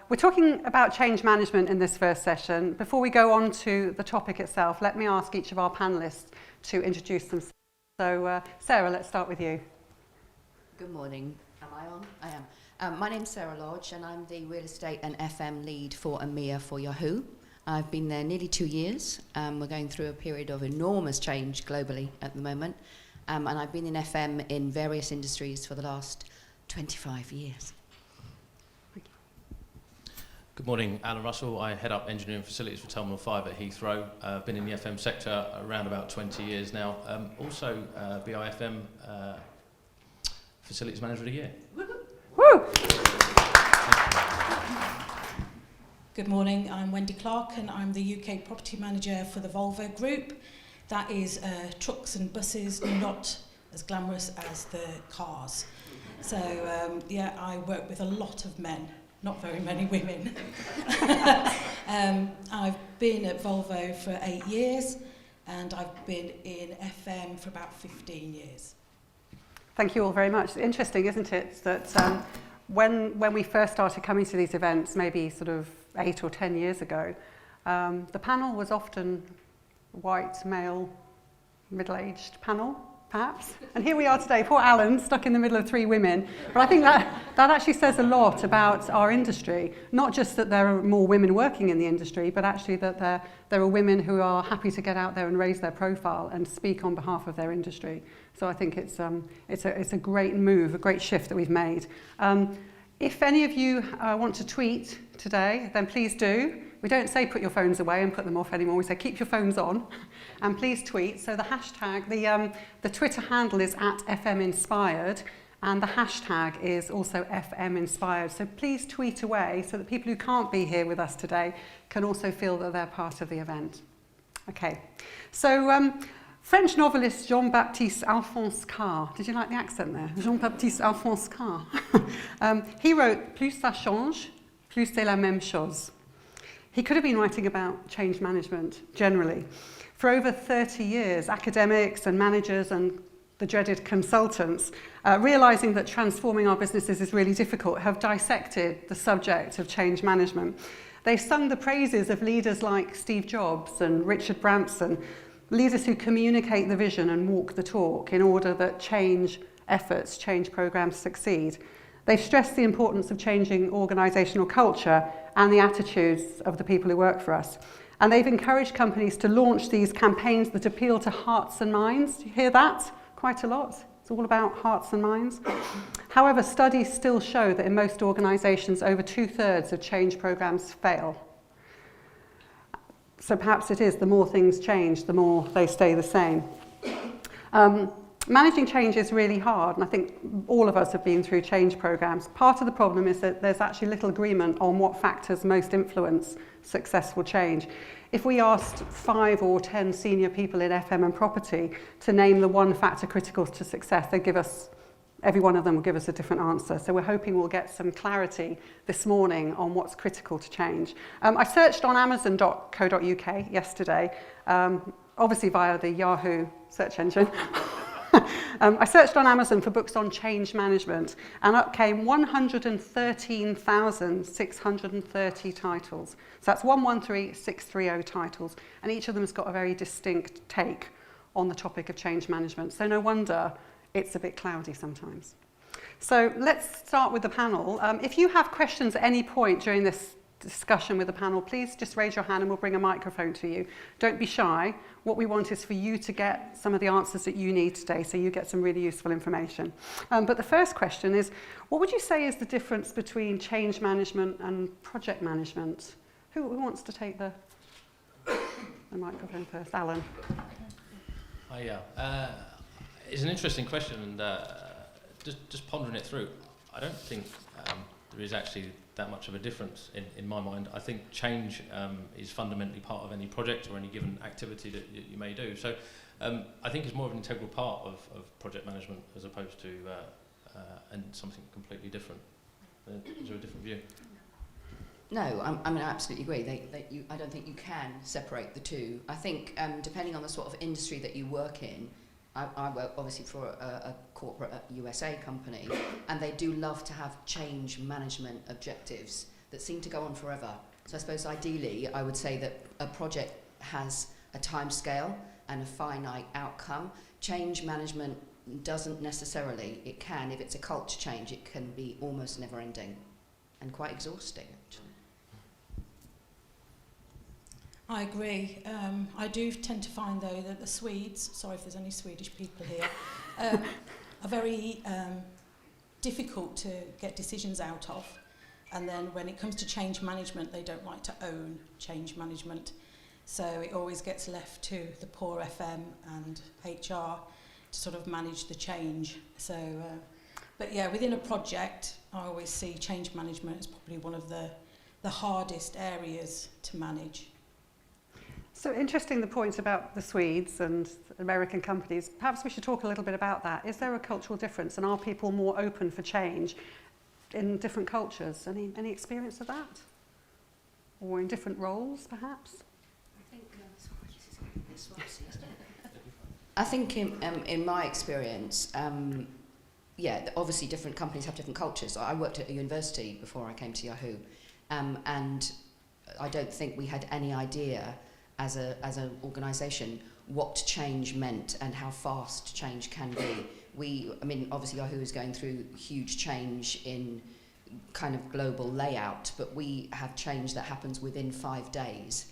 We're talking about change management in this first session. Before we go on to the topic itself, let me ask each of our panellists to introduce themselves. So, Sarah, let's start with you. Good morning. Am I on? I am. My name's Sarah Lodge, and I'm the real estate and FM lead for EMEA for Yahoo. I've been there nearly 2 years. We're going through a period of enormous change globally at the moment. And I've been in FM in various industries for the last 25 years. Good morning, Alan Russell. I head up engineering facilities for Terminal 5 at Heathrow. I've been in the FM sector around about 20 years now. Also, BIFM Facilities Manager of the Year. Woo! Good morning, I'm Wendy Clark and I'm the UK Property Manager for the Volvo Group. That is trucks and buses, not as glamorous as the cars. So yeah, I work with a lot of men, not very many women. I've been at Volvo for 8 years and I've been in FM for about 15 years. Thank you all very much. Interesting, isn't it, that when we first started coming to these events, maybe sort of 8 or 10 years ago, the panel was often white, male, middle-aged panel, perhaps. And here we are today, poor Alan, stuck in the middle of 3 women. But I think that actually says a lot about our industry. Not just that there are more women working in the industry, but actually that there are women who are happy to get out there and raise their profile and speak on behalf of their industry. So I think it's a great move, a great shift that we've made. If any of you want to tweet today, then please do. We don't say put your phones away and put them off anymore. We say keep your phones on and please tweet. So the hashtag, the Twitter handle is @FMInspired and the hashtag is also FMInspired. So please tweet away so that people who can't be here with us today can also feel that they're part of the event. Okay, so French novelist Jean-Baptiste Alphonse Karr. Did you like the accent there? Jean-Baptiste Alphonse Karr. He wrote, plus ça change, plus c'est la même chose. He could have been writing about change management generally. For over 30 years, academics and managers and the dreaded consultants, realizing that transforming our businesses is really difficult, have dissected the subject of change management. They've sung the praises of leaders like Steve Jobs and Richard Branson, leaders who communicate the vision and walk the talk in order that change efforts, change programs succeed. They've stressed the importance of changing organisational culture and the attitudes of the people who work for us. And they've encouraged companies to launch these campaigns that appeal to hearts and minds. You hear that quite a lot? It's all about hearts and minds. However, studies still show that in most organisations, over 2/3 of change programs fail. So perhaps it is the more things change, the more they stay the same. Managing change is really hard, and I think all of us have been through change programs. Part of the problem is that there's actually little agreement on what factors most influence successful change. If we asked 5 or 10 senior people in FM and property to name the one factor critical to success, they'd give us, every one of them will give us a different answer. So we're hoping we'll get some clarity this morning on what's critical to change. I searched on amazon.co.uk yesterday, obviously via the Yahoo search engine. I searched on Amazon for books on change management, and up came 113,630 titles. So that's 113,630 titles, and each of them has got a very distinct take on the topic of change management. So no wonder it's a bit cloudy sometimes. So let's start with the panel. If you have questions at any point during this discussion with the panel, please just raise your hand and we'll bring a microphone to you. Don't be shy. What we want is for you to get some of the answers that you need today, so you get some really useful information. But the first question is, what would you say is the difference between change management and project management? Who wants to take the microphone first? Alan. It's an interesting question, and just pondering it through, I don't think there is actually that much of a difference in my mind. I think change is fundamentally part of any project or any given activity that you may do. So I think it's more of an integral part of project management as opposed to and something completely different. Is there a different view? No, I mean, I absolutely agree. I don't think you can separate the two. I think depending on the sort of industry that you work in, I work obviously for a corporate USA company, and they do love to have change management objectives. that seem to go on forever. So I suppose ideally I would say that a project has a time scale and a finite outcome. Change management doesn't necessarily. It can, if it's a culture change, it can be almost never ending and quite exhausting actually. I agree. I do tend to find, though, that the Swedes, sorry if there's any Swedish people here, are very difficult to get decisions out of. And then when it comes to change management, they don't like to own change management. So it always gets left to the poor FM and HR to sort of manage the change. So, but yeah, within a project, I always see change management as probably one of the hardest areas to manage. So interesting, the points about the Swedes and American companies. Perhaps we should talk a little bit about that. Is there a cultural difference, and are people more open for change in different cultures? Any experience of that? Or in different roles, perhaps? I think in my experience, yeah, obviously different companies have different cultures. I worked at a university before I came to Yahoo, and I don't think we had any idea as an organisation what change meant and how fast change can be. I mean, obviously Yahoo is going through huge change in kind of global layout, but we have change that happens within 5 days.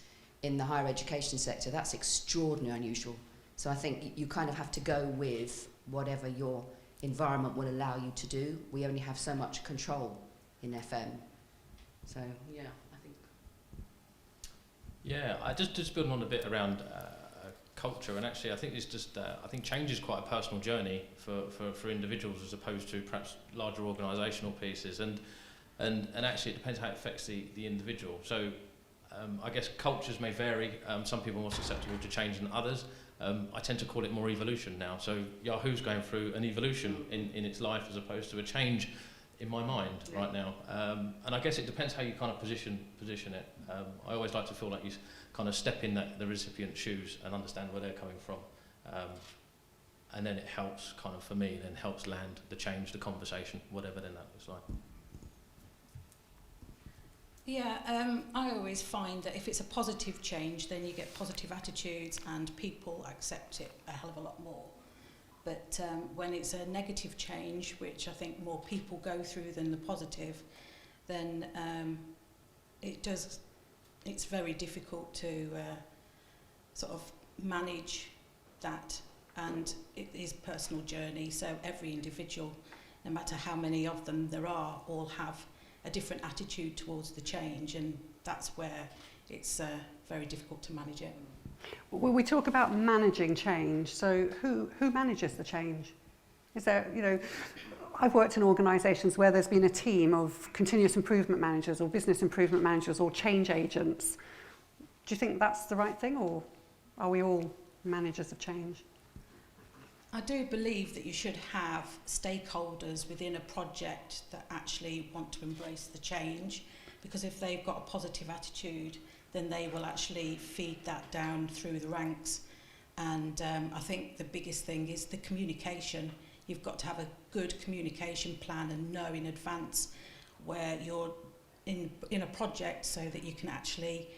In the higher education sector, that's extraordinarily unusual. So I think you kind of have to go with whatever your environment will allow you to do. We only have so much control in FM. So, yeah, I think. Yeah, I just building on a bit around culture, and actually I think it's just, I think change is quite a personal journey for individuals as opposed to perhaps larger organisational pieces, and actually it depends how it affects the individual. So I guess cultures may vary. Some people are more susceptible to change than others. I tend to call it more evolution now. So Yahoo's going through an evolution in its life as opposed to a change in my mind right now. And I guess it depends how you kind of position it. I always like to feel like you kind of step in the recipient's shoes and understand where they're coming from. And then it helps kind of, for me, then helps land the change, the conversation, whatever then that looks like. Yeah, I always find that if it's a positive change, then you get positive attitudes and people accept it a hell of a lot more. But when it's a negative change, which I think more people go through than the positive, then it's very difficult to sort of manage that, and it is a personal journey. So every individual, no matter how many of them there are, all have a different attitude towards the change, and that's where it's very difficult to manage it. Well, we talk about managing change, so who manages the change? Is there, I've worked in organisations where there's been a team of continuous improvement managers or business improvement managers or change agents. Do you think that's the right thing, or are we all managers of change? I do believe that you should have stakeholders within a project that actually want to embrace the change, because if they've got a positive attitude, then they will actually feed that down through the ranks. And I think the biggest thing is the communication. You've got to have a good communication plan and know in advance where you're in a project, so that you can actually,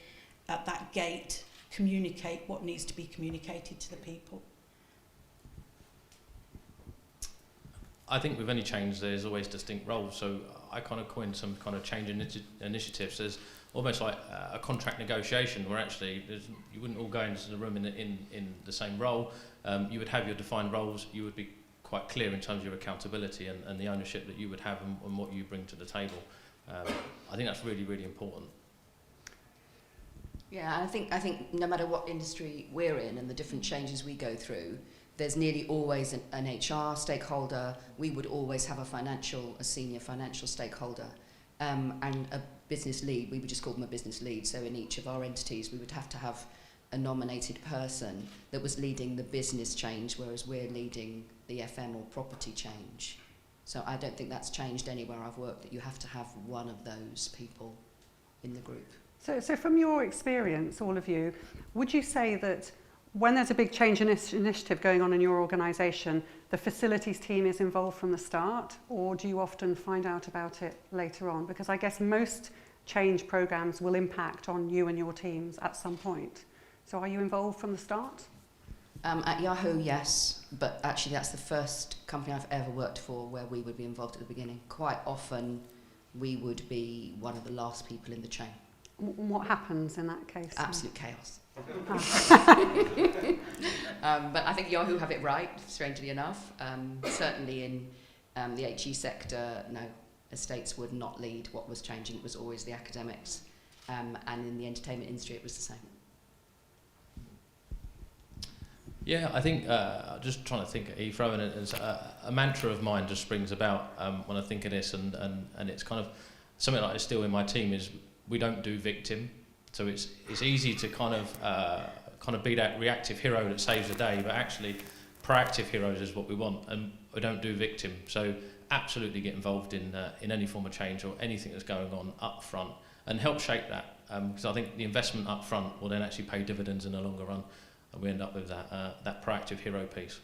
at that gate, communicate what needs to be communicated to the people. I think with any change, there's always distinct roles. So I kind of coined some kind of change initiatives as almost like a contract negotiation, where actually you wouldn't all go into the room in the same role. You would have your defined roles. You would be quite clear in terms of your accountability and the ownership that you would have and what you bring to the table. I think that's really, really important. Yeah, I think no matter what industry we're in and the different changes we go through, there's nearly always an HR stakeholder. We would always have a senior financial stakeholder, and a business lead. We would just call them a business lead. So in each of our entities, we would have to have a nominated person that was leading the business change, whereas we're leading the FM or property change. So I don't think that's changed anywhere I've worked, that you have to have one of those people in the group. So from your experience, all of you, would you say that when there's a big change initiative going on in your organisation, the facilities team is involved from the start, or do you often find out about it later on? Because I guess most change programs will impact on you and your teams at some point. So are you involved from the start? At Yahoo, yes, but actually that's the first company I've ever worked for where we would be involved at the beginning. Quite often we would be one of the last people in the chain. What happens in that case? Absolute chaos. But I think Yahoo have it right, strangely enough. Certainly in the HE sector, no, estates would not lead what was changing. It was always the academics. And in the entertainment industry, it was the same. Yeah, I think, just trying to think, you throw in it as a mantra of mine just springs about when I think of this, and it's kind of something that I instill in my team is we don't do victim. So it's easy to kind of be that reactive hero that saves the day, but actually proactive heroes is what we want, and we don't do victim. So absolutely get involved in any form of change or anything that's going on up front and help shape that, because I think the investment up front will then actually pay dividends in the longer run. And we end up with that proactive hero piece.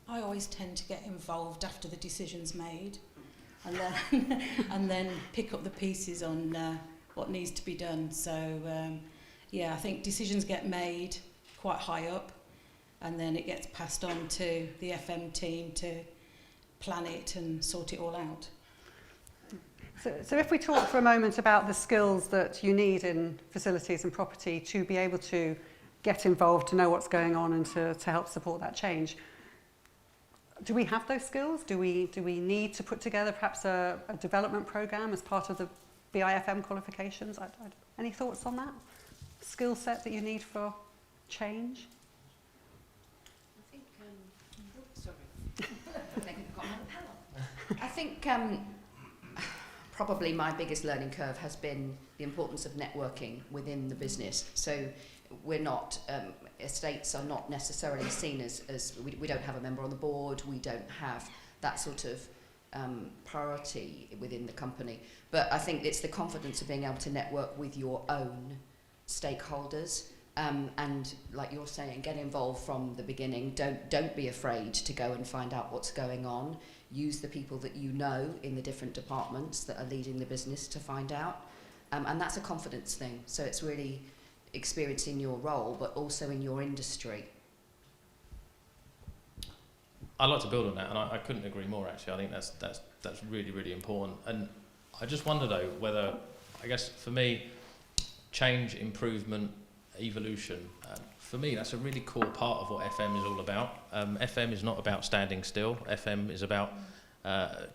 I always tend to get involved after the decision's made, and then and then pick up the pieces on what needs to be done. So yeah, I think decisions get made quite high up, and then it gets passed on to the FM team to plan it and sort it all out. So if we talk for a moment about the skills that you need in facilities and property to be able to get involved, to know what's going on and to help support that change, do we have those skills? Do we need to put together perhaps a development programme as part of the BIFM qualifications? Any thoughts on that? Skill set that you need for change? I think, I think probably my biggest learning curve has been the importance of networking within the business. So we're not, estates are not necessarily seen as we don't have a member on the board, we don't have that sort of priority within the company. But I think it's the confidence of being able to network with your own stakeholders, and like you're saying, get involved from the beginning. Don't be afraid to go and find out what's going on. Use the people that you know in the different departments that are leading the business to find out. And that's a confidence thing. So it's really experiencing your role, but also in your industry. I'd like to build on that, and I couldn't agree more, actually. I think that's really, really important. And I just wonder, though, whether, I guess, for me, change, improvement, evolution, for me, that's a really core part of what FM is all about. FM is not about standing still. FM is about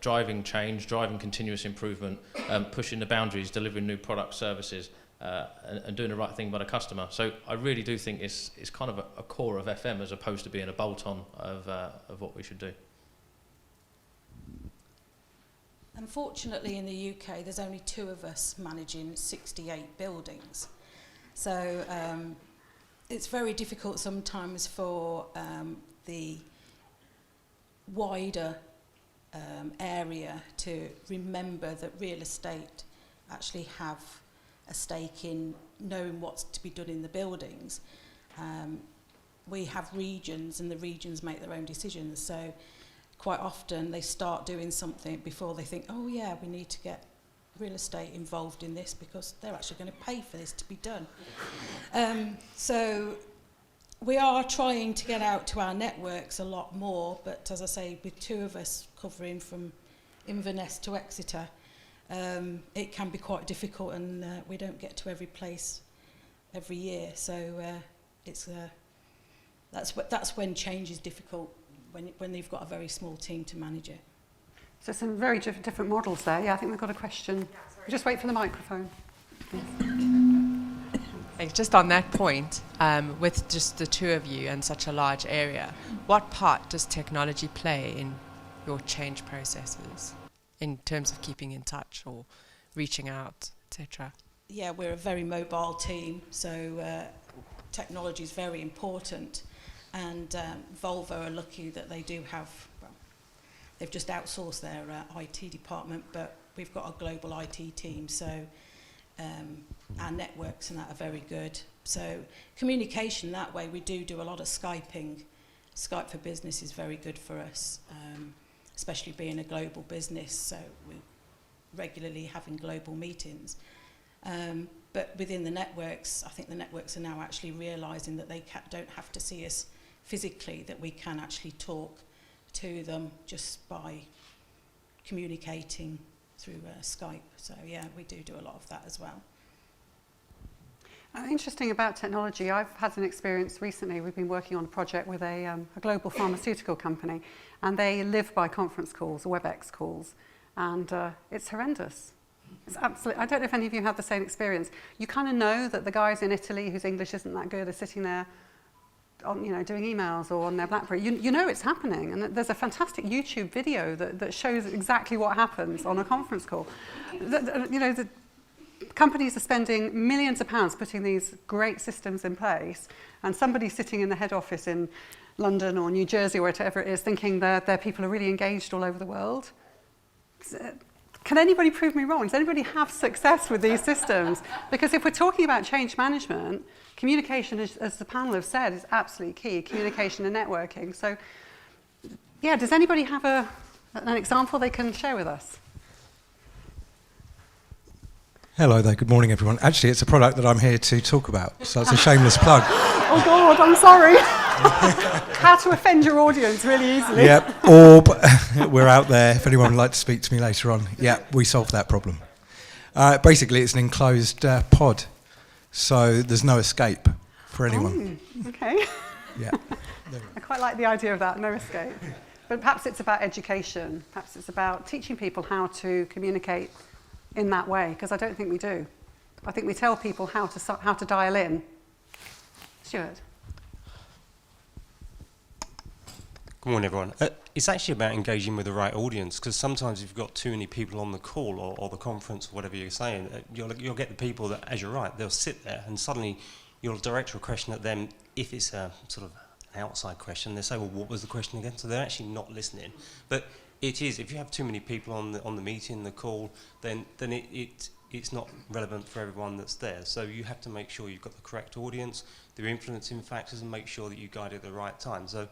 driving change, driving continuous improvement, pushing the boundaries, delivering new products, services, and doing the right thing by the customer. So I really do think it's kind of a core of FM as opposed to being a bolt-on of what we should do. Unfortunately, in the UK, there's only 2 of us managing 68 buildings. So it's very difficult sometimes for the wider area to remember that real estate actually have a stake in knowing what's to be done in the buildings. We have regions, and the regions make their own decisions. So quite often they start doing something before they think, oh yeah, we need to get real estate involved in this because they're actually going to pay for this to be done. So we are trying to get out to our networks a lot more, but as I say, with 2 of us covering from Inverness to Exeter, it can be quite difficult, and we don't get to every place every year. So that's when change is difficult, when you've got a very small team to manage it. So some very different models there. Yeah, I think we've got a question. Just wait for the microphone. Thanks. Just on that point, with just the 2 of you and such a large area, what part does technology play in your change processes in terms of keeping in touch or reaching out, etc.? Yeah, we're a very mobile team, so technology is very important. And Volvo are lucky that they do have, well, they've just outsourced their IT department, but we've got a global IT team, so our networks and that are very good. So communication that way, we do a lot of Skyping. Skype for Business is very good for us, especially being a global business. So regularly having global meetings. But within the networks, I think the networks are now actually realising that they don't have to see us physically, that we can actually talk to them just by communicating through Skype. So yeah, we do a lot of that as well. Interesting about technology, I've had an experience recently. We've been working on a project with a global pharmaceutical company, and they live by conference calls, WebEx calls, and it's horrendous. It's absolutely. I don't know if any of you have the same experience. You kind of know that the guys in Italy whose English isn't that good are sitting there, on, doing emails or on their BlackBerry. You know it's happening, and there's a fantastic YouTube video that shows exactly what happens on a conference call. The companies are spending millions of pounds putting these great systems in place, and somebody sitting in the head office in London or New Jersey or whatever it is thinking that their people are really engaged all over the world. Can anybody prove me wrong? Does anybody have success with these systems? Because if we're talking about change management, communication, as the panel have said, is absolutely key, communication and networking. So, yeah, does anybody have an example they can share with us? Hello there, good morning everyone. Actually, it's a product that I'm here to talk about, so it's a shameless plug. Oh God, I'm sorry. How to offend your audience really easily. Yep, Orb, we're out there. If anyone would like to speak to me later on, yeah, we solved that problem. Basically, it's an enclosed pod, so there's no escape for anyone. Oh, okay. Yeah. I quite like the idea of that, no escape. But perhaps it's about education. Perhaps it's about teaching people how to communicate in that way, because I don't think we do. I think we tell people how to dial in. Stuart. Good morning, everyone. It's actually about engaging with the right audience, because sometimes if you've got too many people on the call or the conference or whatever you're saying, you'll get the people that, as you're right, they'll sit there and suddenly you'll direct a question at them. If it's a sort of an outside question, they say, well, what was the question again? So they're actually not listening. But it is, if you have too many people on the meeting, the call, then it's not relevant for everyone that's there. So you have to make sure you've got the correct audience, the influencing factors, and make sure that you guide it at the right time. So,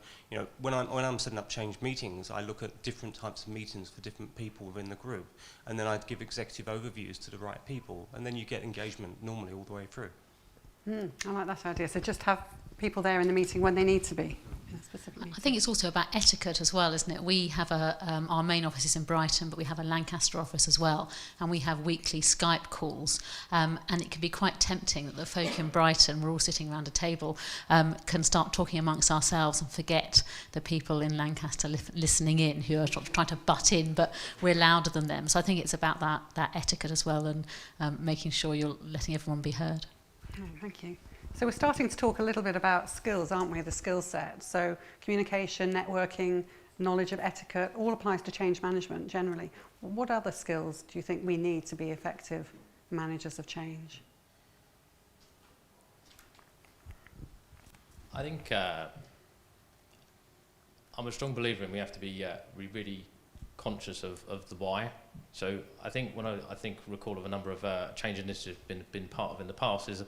when I'm setting up change meetings, I look at different types of meetings for different people within the group, and then I'd give executive overviews to the right people, and then you get engagement normally all the way through. I like that idea. So just have people there in the meeting when they need to be. I think it's also about etiquette as well, isn't it? We have our main office is in Brighton, but we have a Lancaster office as well, and we have weekly Skype calls, and it can be quite tempting that the folk in Brighton, we're all sitting around a table, can start talking amongst ourselves and forget the people in Lancaster listening in who are sort of trying to butt in, but we're louder than them. So I think it's about that etiquette as well, and making sure you're letting everyone be heard. Oh, thank you. So we're starting to talk a little bit about skills, aren't we? The skill set. So communication, networking, knowledge of etiquette, all applies to change management generally. What other skills do you think we need to be effective managers of change? I think I'm a strong believer in we have to be really conscious of the why. So I think when I recall of a number of change initiatives been part of in the past is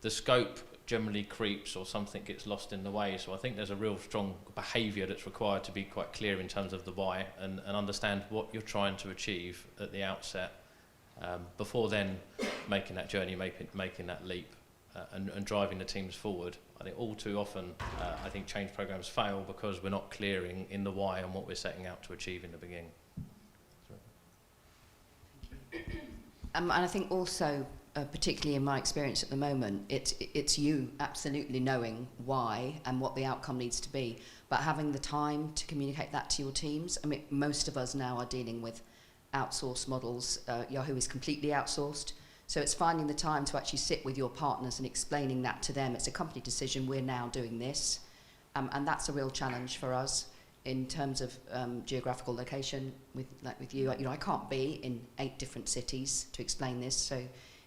the scope generally creeps or something gets lost in the way. So I think there's a real strong behaviour that's required to be quite clear in terms of the why and understand what you're trying to achieve at the outset before then making that journey, making that leap and driving the teams forward. I think all too often I think change programmes fail because we're not clearing in the why and what we're setting out to achieve in the beginning. And I think also, particularly in my experience at the moment, it's you absolutely knowing why and what the outcome needs to be, but having the time to communicate that to your teams. I mean, most of us now are dealing with outsourced models. Yahoo is completely outsourced. So it's finding the time to actually sit with your partners and explaining that to them. It's a company decision, we're now doing this. And that's a real challenge for us in terms of geographical location. With you, I can't be in 8 different cities to explain this. So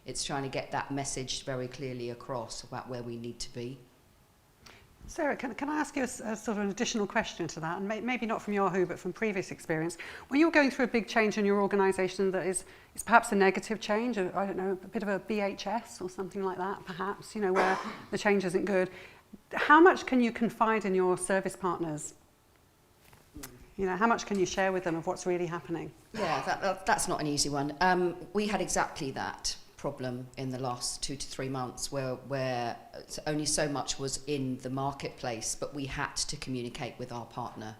it's trying to get that message very clearly across about where we need to be. Sarah, can I ask you a sort of an additional question to that, and maybe not from Yahoo, but from previous experience? When you're going through a big change in your organisation that is perhaps a negative change, I don't know, a bit of a BHS or something like that, perhaps, where the change isn't good, how much can you confide in your service partners? You know, how much can you share with them of what's really happening? Yeah, that's not an easy one. We had exactly that problem in the last 2 to 3 months where only so much was in the marketplace, but we had to communicate with our partner,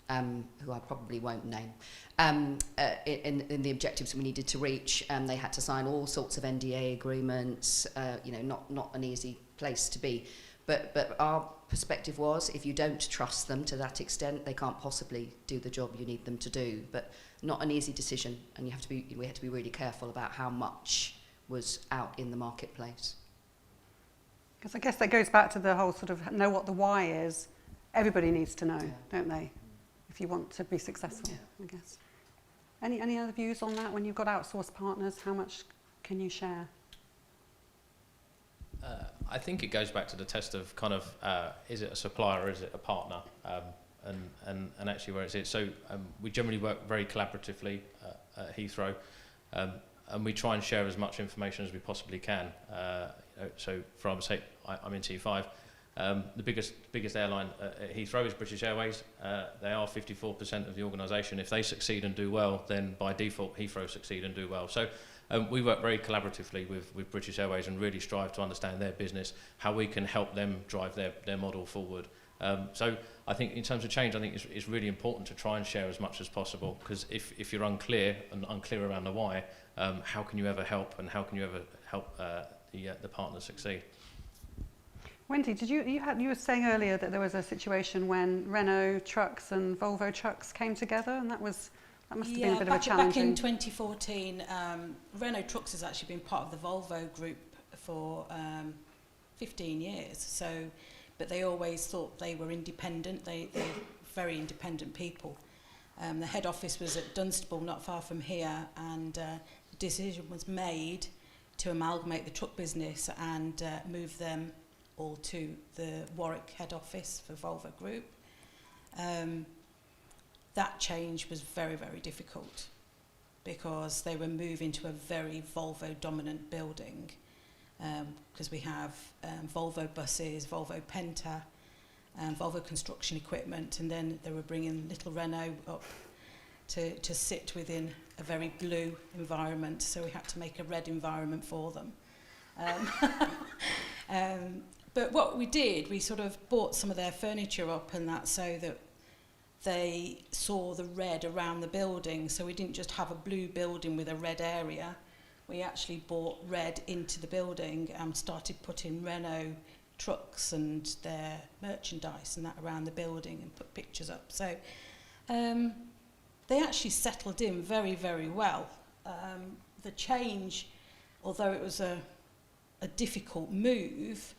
who I probably won't name, in the objectives we needed to reach. They had to sign all sorts of NDA agreements, you know, not an easy place to be. But our perspective was, if you don't trust them to that extent, they can't possibly do the job you need them to do. But not an easy decision, and we had to be really careful about how much was out in the marketplace. Because I guess that goes back to the whole sort of know what the why is. Everybody needs to know, don't they? If you want to be successful, I guess. Any other views on that? When you've got outsourced partners, how much can you share? I think it goes back to the test of kind of, is it a supplier or is it a partner? And actually where is it? So we generally work very collaboratively at Heathrow, and we try and share as much information as we possibly can. So for our sake, I'm in T5. The biggest airline at Heathrow is British Airways. They are 54% of the organisation. If they succeed and do well, then by default Heathrow succeed and do well. So we work very collaboratively with British Airways and really strive to understand their business, how we can help them drive their model forward. So I think in terms of change, I think it's really important to try and share as much as possible, because if you're unclear around the why, how can you ever help, and how can you ever help the partner succeed? Wendy, you were saying earlier that there was a situation when Renault trucks and Volvo trucks came together, and that must have been a bit of a challenging. Back in 2014, Renault Trucks has actually been part of the Volvo group for 15 years. So, but they always thought they were independent. They're very independent people. The head office was at Dunstable, not far from here, and the decision was made to amalgamate the truck business and move them all to the Warwick head office for Volvo Group. That change was very, very difficult because they were moving to a very Volvo dominant building, because we have Volvo buses, Volvo Penta, Volvo construction equipment, and then they were bringing little Renault up to sit within a very blue environment, so we had to make a red environment for them. But what we did, we sort of bought some of their furniture up and that, so that they saw the red around the building. So we didn't just have a blue building with a red area. We actually bought red into the building and started putting Renault trucks and their merchandise and that around the building and put pictures up. So they actually settled in very, very well. The change, although it was a difficult move,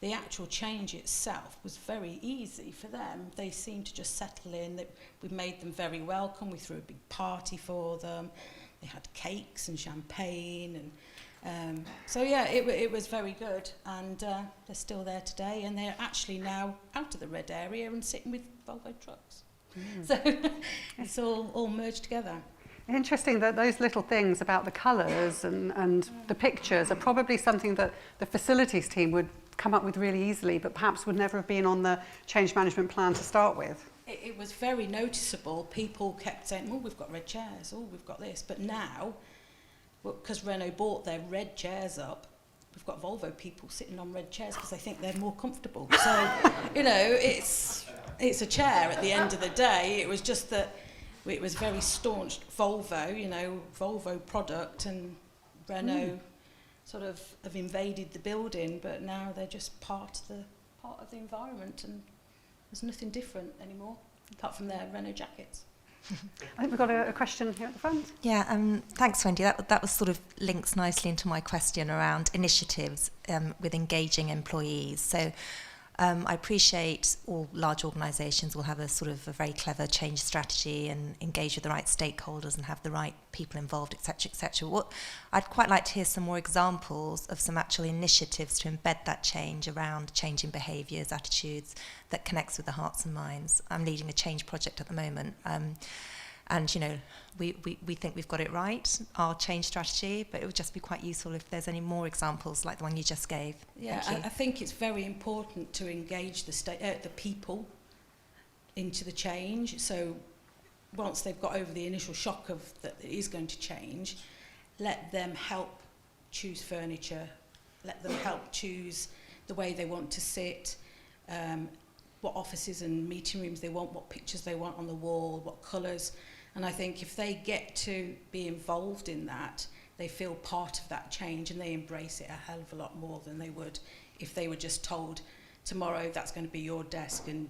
the actual change itself was very easy for them. They seemed to just settle in. We made them very welcome. We threw a big party for them. They had cakes and champagne, and so yeah, it was very good. And they're still there today, and they're actually now out of the red area and sitting with Volvo trucks. So it's all merged together. Interesting that those little things about the colours and the pictures are probably something that the facilities team would come up with really easily, but perhaps would never have been on the change management plan to start with. It was very noticeable. People kept saying, oh, we've got red chairs, oh, we've got this. But now, because Renault bought their red chairs up, we've got Volvo people sitting on red chairs because they think they're more comfortable. So, you know, it's a chair at the end of the day. It was just that it was very staunch Volvo, you know, Volvo product, and Renault sort of have invaded the building, but now they're just part of the environment, and there's nothing different anymore apart from their Renault jackets. I think we've got a question here at the front. Yeah, thanks, Wendy. That was sort of links nicely into my question around initiatives with engaging employees. So I appreciate all large organisations will have a sort of a very clever change strategy and engage with the right stakeholders and have the right people involved, etc., etc. I'd quite like to hear some more examples of some actual initiatives to embed that change around changing behaviours, attitudes that connects with the hearts and minds. I'm leading a change project at the moment. And, you know, we think we've got it right, our change strategy, but it would just be quite useful if there's any more examples like the one you just gave. Yeah, I think it's very important to engage the people into the change. So once they've got over the initial shock of that it is going to change, let them help choose furniture, let them help choose the way they want to sit, what offices and meeting rooms they want, what pictures they want on the wall, what colours. And I think if they get to be involved in that, they feel part of that change and they embrace it a hell of a lot more than they would if they were just told, tomorrow that's going to be your desk and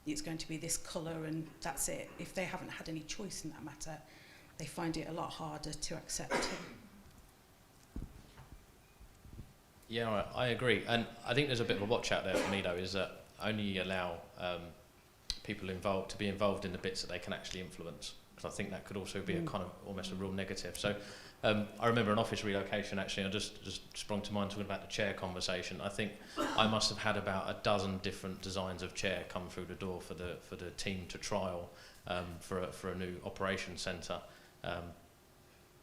it's going to be this colour and that's it. If they haven't had any choice in that matter, they find it a lot harder to accept. Yeah, I agree. And I think there's a bit of a watch out there for me, though, is that only allow people involved to be involved in the bits that they can actually influence. Because I think that could also be a kind of almost a real negative. So I remember an office relocation, actually, I just sprung to mind talking about the chair conversation. I think I must have had about a dozen different designs of chair come through the door for the team to trial for a new operations centre.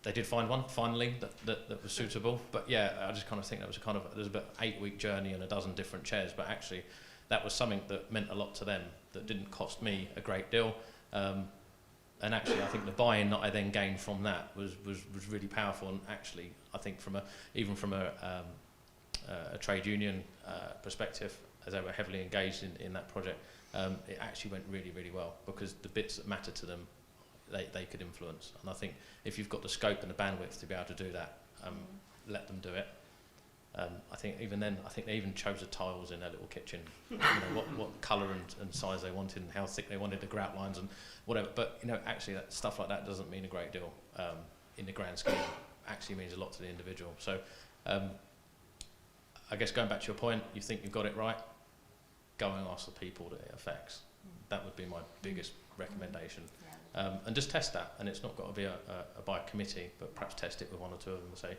They did find one finally that was suitable, but yeah, I just kind of think that was there's about an 8-week journey and a dozen different chairs, but actually that was something that meant a lot to them that didn't cost me a great deal. And actually, I think the buy-in that I then gained from that was really powerful. And actually, I think even from a trade union perspective, as they were heavily engaged in that project, it actually went really, really well because the bits that mattered to them, they could influence. And I think if you've got the scope and the bandwidth to be able to do that, let them do it. I think even then, I think they even chose the tiles in their little kitchen, you know, what colour and size they wanted and how thick they wanted the grout lines and whatever. But you know, actually, that stuff like that doesn't mean a great deal in the grand scheme. Actually, means a lot to the individual. So, I guess going back to your point, you think you've got it right. Go and ask the people that it affects. That would be my biggest recommendation. And just test that. And it's not got to be by a committee, but perhaps test it with one or two of them and say,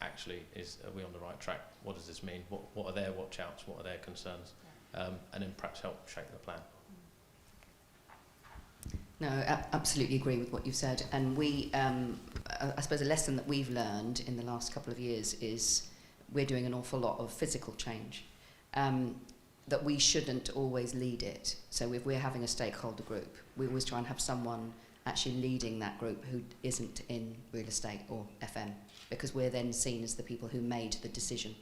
actually, are we on the right track? What does this mean? What are their watch outs? What are their concerns? And then perhaps help shape the plan. No, absolutely agree with what you've said. And we, I suppose a lesson that we've learned in the last couple of years is we're doing an awful lot of physical change, that we shouldn't always lead it. So if we're having a stakeholder group, we always try and have someone actually leading that group who isn't in real estate or FM, because we're then seen as the people who made the decision.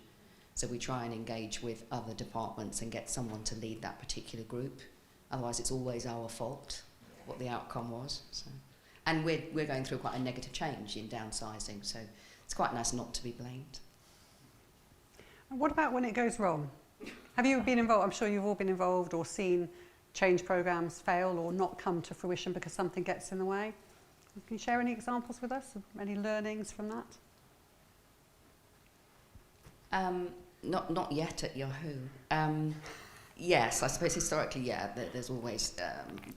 So we try and engage with other departments and get someone to lead that particular group. Otherwise, it's always our fault what the outcome was. So. And we're going through quite a negative change in downsizing, so it's quite nice not to be blamed. And what about when it goes wrong? Have you been involved? I'm sure you've all been involved or seen change programs fail or not come to fruition because something gets in the way. Can you share any examples with us? Any learnings from that? Not yet at Yahoo. Yes, I suppose historically, yeah, there's always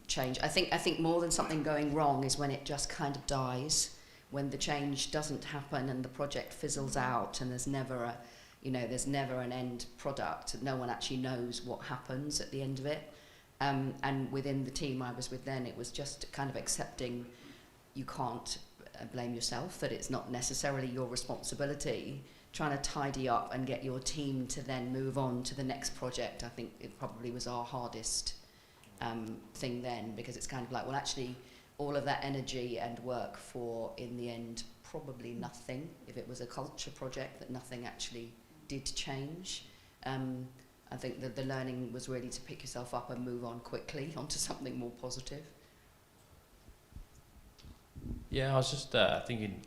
change. I think more than something going wrong is when it just kind of dies, when the change doesn't happen and the project fizzles out and there's never an end product. No one actually knows what happens at the end of it. And within the team I was with then, it was just kind of accepting you can't blame yourself, that it's not necessarily your responsibility, trying to tidy up and get your team to then move on to the next project. I think it probably was our hardest thing then, because it's kind of like, well, actually, all of that energy and work for, in the end, probably nothing. If it was a culture project, that nothing actually did change. I think that the learning was really to pick yourself up and move on quickly onto something more positive. Yeah, I was just thinking,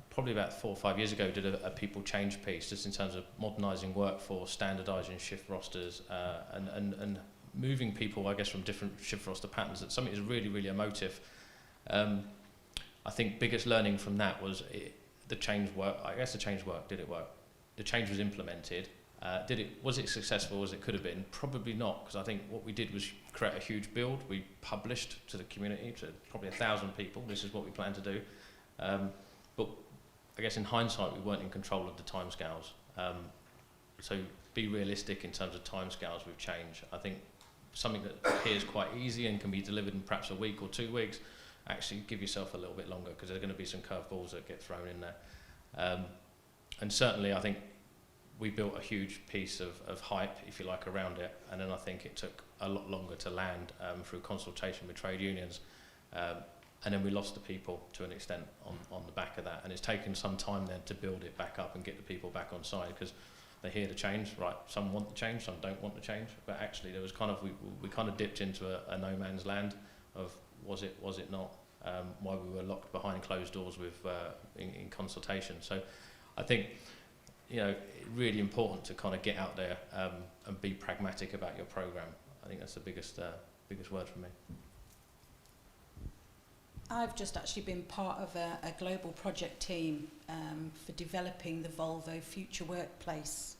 probably about 4 or 5 years ago, did a people change piece just in terms of modernising workforce, standardising shift rosters, and moving people, I guess, from different shift roster patterns. That's something that's really, really emotive. I think biggest learning from that was the change work. I guess the change worked. Did it work? The change was implemented. Was it successful as it could have been? Probably not, because I think what we did was create a huge build. We published to the community, to probably 1,000 people, this is what we plan to do. But I guess in hindsight, we weren't in control of the timescales. So be realistic in terms of timescales with change. I think something that appears quite easy and can be delivered in perhaps a week or 2 weeks, actually give yourself a little bit longer, because there are going to be some curveballs that get thrown in there. And certainly, I think we built a huge piece of hype, if you like, around it, and then I think it took a lot longer to land through consultation with trade unions. And then we lost the people to an extent on the back of that, and it's taken some time then to build it back up and get the people back on side, because they hear the change, right? Some want the change, some don't want the change, but actually there was kind of, we kind of dipped into a no man's land of was it not, why we were locked behind closed doors with in consultation. So I think, you know, really important to kind of get out there and be pragmatic about your program. I think that's the biggest word for me. I've just actually been part of a global project team for developing the Volvo Future Workplace,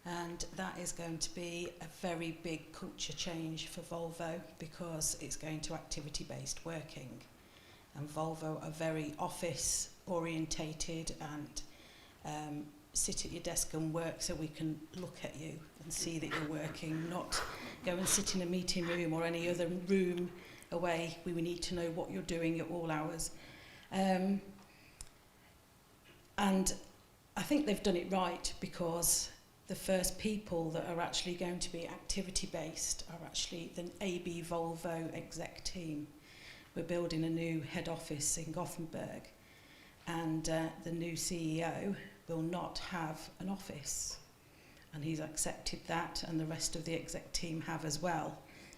and that is going to be a very big culture change for Volvo, because it's going to activity-based working, and Volvo are very office orientated and sit at your desk and work so we can look at you and see that you're working, not go and sit in a meeting room or any other room away. We need to know what you're doing at all hours. And I think they've done it right, because the first people that are actually going to be activity-based are actually the AB Volvo exec team. We're building a new head office in Gothenburg, and the new CEO will not have an office. And he's accepted that, and the rest of the exec team have as well,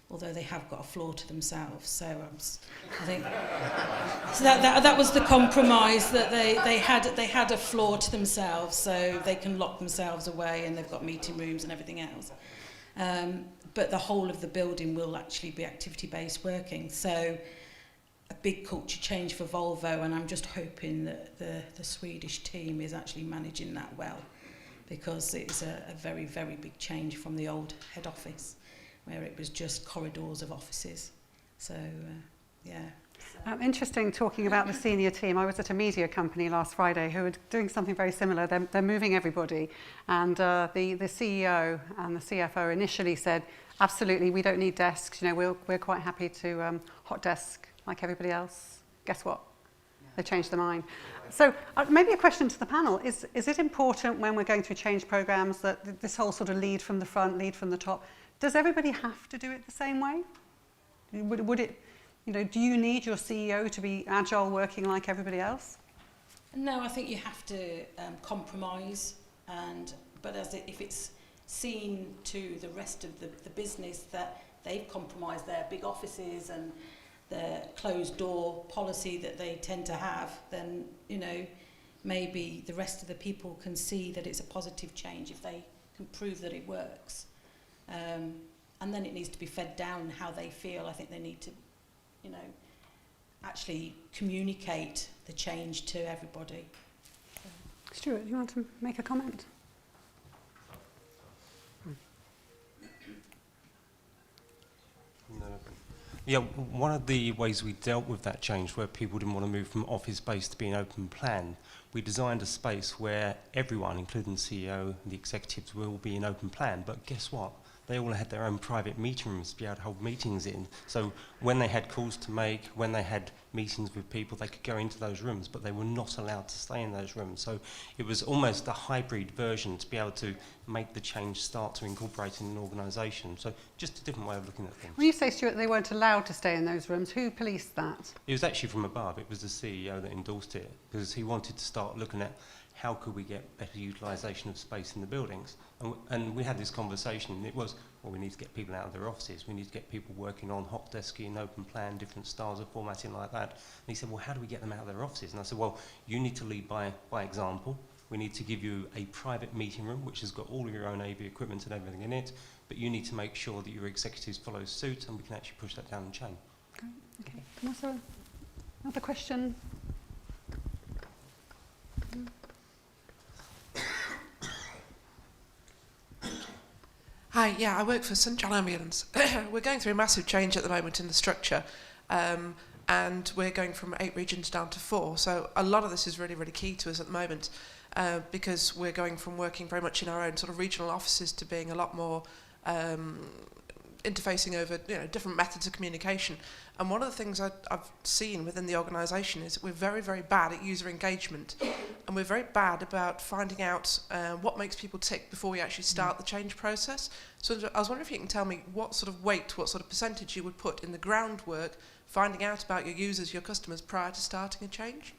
although they have got a floor to themselves. So I think so that was the compromise, that they had a floor to themselves, so they can lock themselves away, and they've got meeting rooms and everything else. But the whole of the building will actually be activity-based working. So a big culture change for Volvo, and I'm just hoping that the Swedish team is actually managing that well, because it's a very, very big change from the old head office, where it was just corridors of offices. So, yeah. Interesting, talking about the senior team. I was at a media company last Friday who were doing something very similar. They're moving everybody. And the CEO and the CFO initially said, absolutely, we don't need desks. You know, we're quite happy to hot desk like everybody else. Guess what? They changed their mind. So maybe a question to the panel. Is it important when we're going through change programs that this whole sort of lead from the front, lead from the top, does everybody have to do it the same way? Would it, you know, do you need your CEO to be agile working like everybody else? No, I think you have to compromise, but if it's seen to the rest of the business that they've compromised their big offices and the closed door policy that they tend to have, then, you know, maybe the rest of the people can see that it's a positive change if they can prove that it works. And then it needs to be fed down how they feel. I think they need to, you know, actually communicate the change to everybody. Stuart, do you want to make a comment? No. Yeah, one of the ways we dealt with that change, where people didn't want to move from office-based to being open plan, we designed a space where everyone, including the CEO and the executives, will be in open plan. But guess what? They all had their own private meeting rooms to be able to hold meetings in. So when they had calls to make, when they had meetings with people, they could go into those rooms, but they were not allowed to stay in those rooms. So it was almost a hybrid version to be able to make the change start to incorporate in an organisation. So just a different way of looking at things. When you say, Stuart, they weren't allowed to stay in those rooms, who policed that? It was actually from above. It was the CEO that endorsed it, because he wanted to start looking at how could we get better utilisation of space in the buildings. And we had this conversation, and it was, well, we need to get people out of their offices. We need to get people working on hot desking, open plan, different styles of formatting like that. And he said, well, how do we get them out of their offices? And I said, well, you need to lead by example. We need to give you a private meeting room, which has got all of your own AV equipment and everything in it. But you need to make sure that your executives follow suit, and we can actually push that down the chain. Okay. Also, another question? Hi, yeah, I work for St John Ambulance. We're going through a massive change at the moment in the structure, and we're going from 8 regions down to 4. So a lot of this is really, really key to us at the moment, because we're going from working very much in our own sort of regional offices to being a lot more interfacing over, you know, different methods of communication. And one of the things I've seen within the organisation is that we're very, very bad at user engagement, and we're very bad about finding out what makes people tick before we actually start the change process. So I was wondering if you can tell me what sort of weight, what sort of percentage you would put in the groundwork, finding out about your users, your customers, prior to starting a change?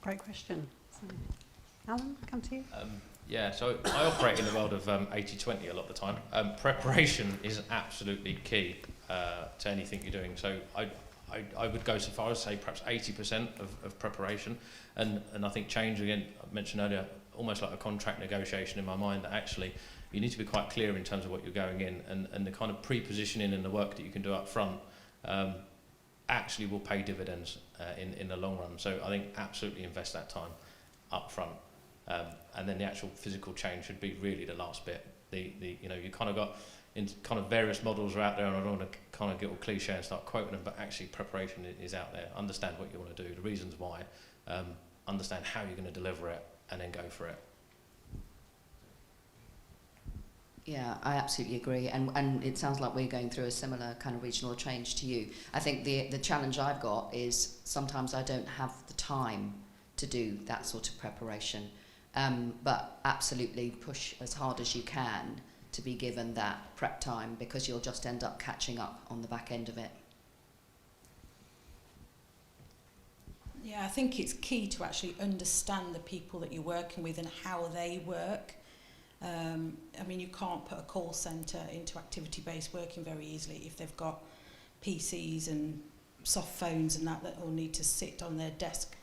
Great question. So, Alan, come to you. Yeah, so I operate in the world of 80-20 a lot of the time. Preparation is absolutely key to anything you're doing. So I would go so far as say perhaps 80% of preparation. And I think change, again, I mentioned earlier, almost like a contract negotiation in my mind, that actually you need to be quite clear in terms of what you're going in, and the kind of pre-positioning and the work that you can do up front actually will pay dividends in the long run. So I think absolutely invest that time up front. And then the actual physical change should be really the last bit. You know, you kind of got in kind of various models are out there, and I don't want to kind of get all cliche and start quoting them, but actually preparation is out there. Understand what you want to do, the reasons why, understand how you're going to deliver it, and then go for it. Yeah, I absolutely agree, and it sounds like we're going through a similar kind of regional change to you. I think the challenge I've got is sometimes I don't have the time to do that sort of preparation. But absolutely push as hard as you can to be given that prep time, because you'll just end up catching up on the back end of it. Yeah, I think it's key to actually understand the people that you're working with and how they work. I mean, you can't put a call centre into activity-based working very easily if they've got PCs and soft phones and that all need to sit on their desk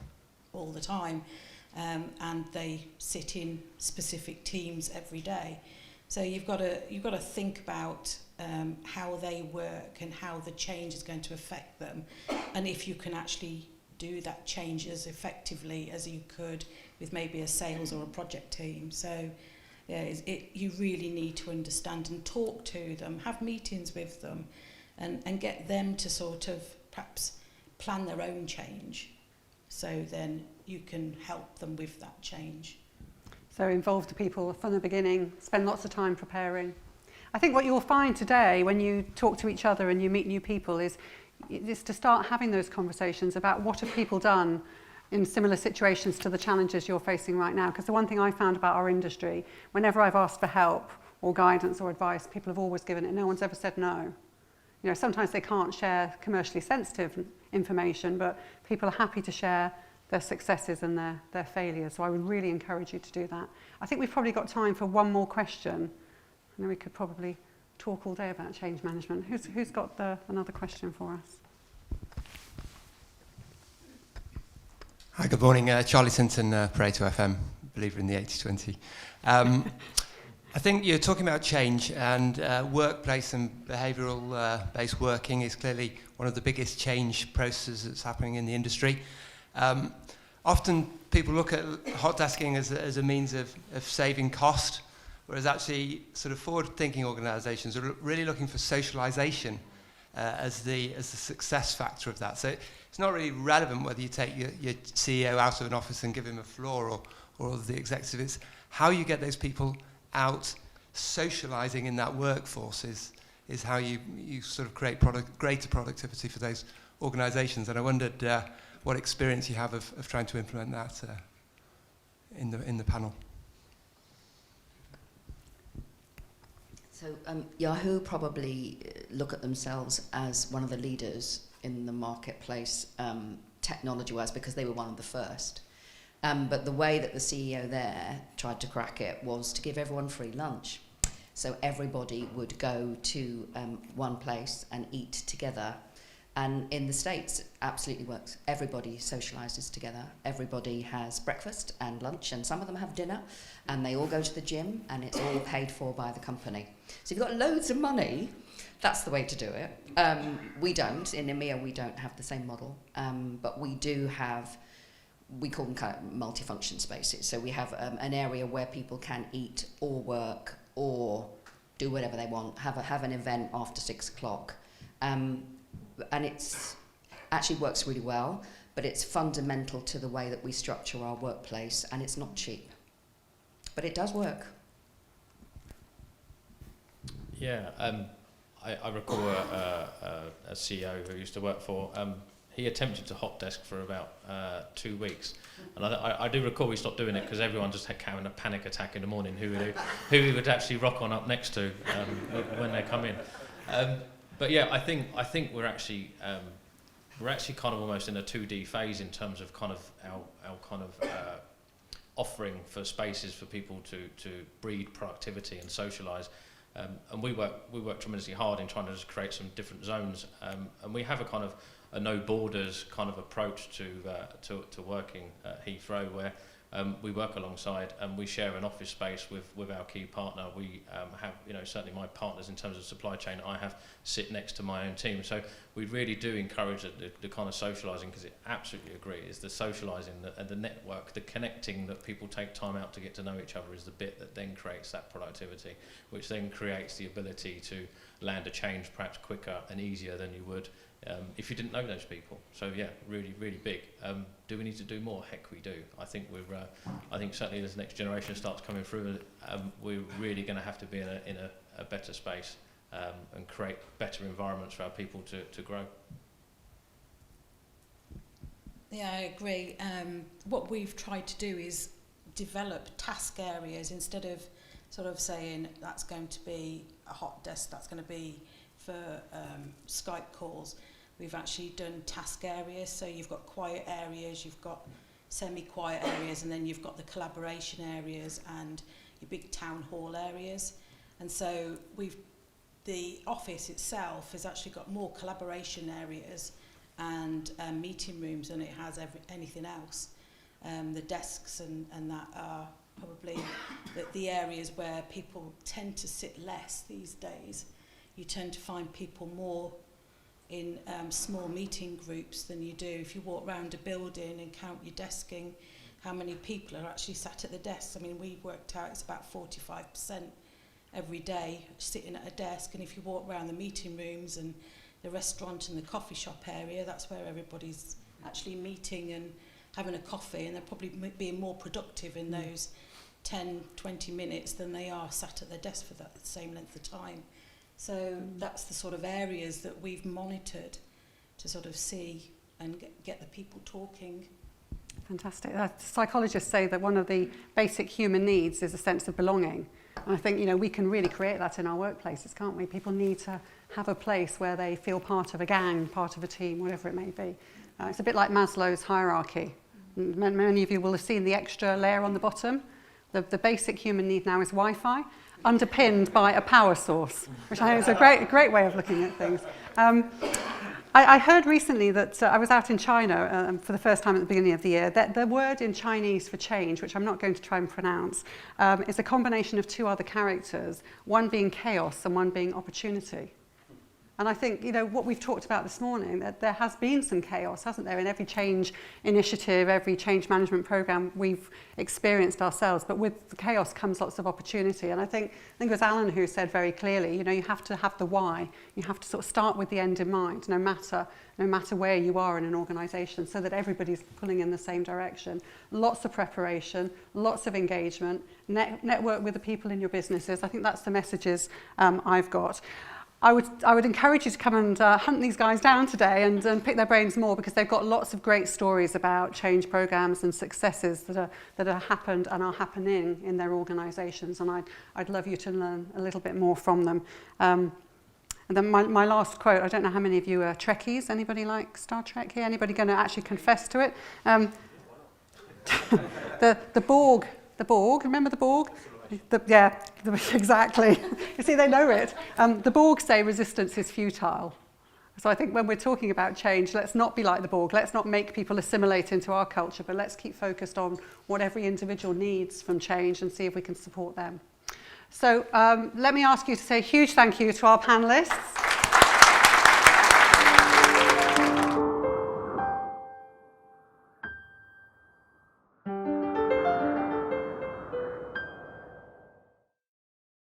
all the time. And they sit in specific teams every day. So you've got to think about how they work and how the change is going to affect them, and if you can actually do that change as effectively as you could with maybe a sales or a project team. So yeah, you really need to understand and talk to them, have meetings with them, and get them to sort of perhaps plan their own change. So then you can help them with that change. So involve the people from the beginning, spend lots of time preparing. I think what you'll find today when you talk to each other and you meet new people is to start having those conversations about what have people done in similar situations to the challenges you're facing right now. Because the one thing I found about our industry, whenever I've asked for help or guidance or advice, people have always given it. No one's ever said no. You know, sometimes they can't share commercially sensitive information, but people are happy to share their successes and their failures. So I would really encourage you to do that. I think we've probably got time for one more question. And then we could probably talk all day about change management. Who's got another question for us? Hi, good morning. Charlie Sinton, Pareto FM, believer in the 80-20. I think you're talking about change, and workplace and behavioural-based working is clearly one of the biggest change processes that's happening in the industry. Often people look at hot desking as a means of saving cost, whereas actually sort of forward-thinking organisations are really looking for socialisation as the success factor of that. So it's not really relevant whether you take your CEO out of an office and give him a floor or the executive. It's how you get those people out socialising in that workforce is how you sort of create greater productivity for those organisations. And I wondered what experience you have of trying to implement that in the panel. So Yahoo probably look at themselves as one of the leaders in the marketplace technology-wise, because they were one of the first. But the way that the CEO there tried to crack it was to give everyone free lunch. So everybody would go to one place and eat together. And in the States, it absolutely works. Everybody socialises together. Everybody has breakfast and lunch, and some of them have dinner, and they all go to the gym, and it's all paid for by the company. So if you've got loads of money, that's the way to do it. We don't. In EMEA, we don't have the same model. But we do have, we call them kind of multifunction spaces. So we have an area where people can eat or work or do whatever they want, have an event after 6 o'clock. And it's actually works really well, but it's fundamental to the way that we structure our workplace, and it's not cheap. But it does work. Yeah, I recall a CEO who used to work for, he attempted to hot desk for about 2 weeks. And I do recall he stopped doing it because everyone just had having a panic attack in the morning who he would actually rock on up next to when they come in. But yeah, I think we're actually kind of almost in a 2D phase in terms of kind of our kind of offering for spaces for people to breed productivity and socialise. And we work tremendously hard in trying to just create some different zones. And we have a kind of a no borders kind of approach to working at Heathrow, where we work alongside and we share an office space with our key partner. We have, certainly my partners in terms of supply chain, I have sit next to my own team. So we really do encourage the kind of socialising, because I absolutely agree, is the socialising and the network, the connecting that people take time out to get to know each other is the bit that then creates that productivity, which then creates the ability to land a change perhaps quicker and easier than you would if you didn't know those people. So yeah, really, really big. Do we need to do more? Heck, we do. I think I think certainly as the next generation starts coming through, we're really going to have to be in a better space and create better environments for our people to grow. Yeah, I agree. What we've tried to do is develop task areas instead of sort of saying that's going to be a hot desk, that's going to be for Skype calls. We've actually done task areas, so you've got quiet areas, you've got semi-quiet areas, and then you've got the collaboration areas and your big town hall areas. And so the office itself has actually got more collaboration areas and meeting rooms than it has anything else. The desks and that are probably the areas where people tend to sit less these days. You tend to find people more in small meeting groups than you do if you walk around a building and count your desking, how many people are actually sat at the desks. I mean, we worked out it's about 45% every day sitting at a desk, and if you walk around the meeting rooms and the restaurant and the coffee shop area, that's where everybody's actually meeting and having a coffee, and they're probably being more productive in those 10-20 minutes than they are sat at their desk for that same length of time. So that's the sort of areas that we've monitored to sort of see and get the people talking. Fantastic. Psychologists say that one of the basic human needs is a sense of belonging. And I think, we can really create that in our workplaces, can't we? People need to have a place where they feel part of a gang, part of a team, whatever it may be. It's a bit like Maslow's hierarchy. Many of you will have seen the extra layer on the bottom. The basic human need now is Wi-Fi, underpinned by a power source, which I think is a great way of looking at things. I heard recently that I was out in China for the first time at the beginning of the year, that the word in Chinese for change, which I'm not going to try and pronounce, is a combination of two other characters, one being chaos and one being opportunity. And I think, what we've talked about this morning, that there has been some chaos, hasn't there, in every change initiative, every change management program we've experienced ourselves. But with the chaos comes lots of opportunity. And I think it was Alan who said very clearly, you have to have the why. You have to sort of start with the end in mind, no matter where you are in an organisation, so that everybody's pulling in the same direction. Lots of preparation, lots of engagement, network with the people in your businesses. I think that's the messages I've got. I would encourage you to come and hunt these guys down today and pick their brains more, because they've got lots of great stories about change programs and successes that have happened and are happening in their organisations, and I'd love you to learn a little bit more from them. And then my last quote, I don't know how many of you are Trekkies. Anybody like Star Trek here? Anybody going to actually confess to it? The Borg, remember the Borg? Exactly. You see, they know it. The Borg say resistance is futile. So I think when we're talking about change, let's not be like the Borg. Let's not make people assimilate into our culture, but let's keep focused on what every individual needs from change and see if we can support them. So let me ask you to say a huge thank you to our panellists.